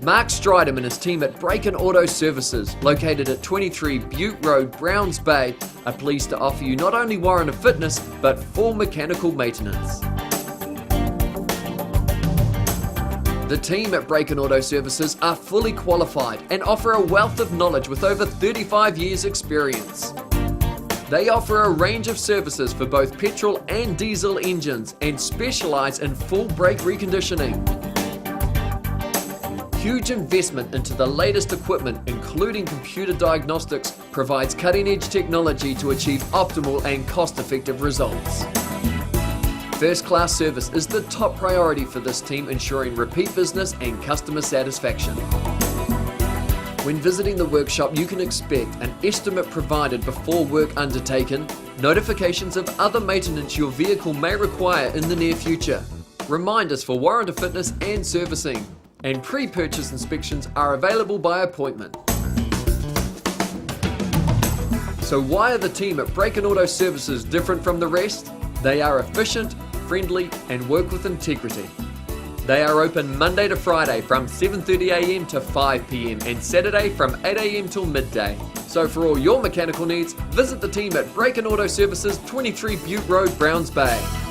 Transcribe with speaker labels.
Speaker 1: Mark Stridham and his team at Break Auto Services, located at 23 Butte Road, Browns Bay, are pleased to offer you not only warrant of fitness, but full mechanical maintenance. The team at Break Auto Services are fully qualified and offer a wealth of knowledge with over 35 years experience. They offer a range of services for both petrol and diesel engines and specialise in full brake reconditioning. Huge investment into the latest equipment, including computer diagnostics, provides cutting-edge technology to achieve optimal and cost-effective results. First-class service is the top priority for this team, ensuring repeat business and customer satisfaction. When visiting the workshop, you can expect an estimate provided before work undertaken, notifications of other maintenance your vehicle may require in the near future, reminders for warrant of fitness and servicing, and pre-purchase inspections are available by appointment. So why are the team at Break Auto Services different from the rest? They are efficient, friendly, and work with integrity. They are open Monday to Friday from 7:30 AM to 5 PM and Saturday from 8 AM till midday. So for all your mechanical needs, visit the team at Break Auto Services, 23 Butte Road, Browns Bay.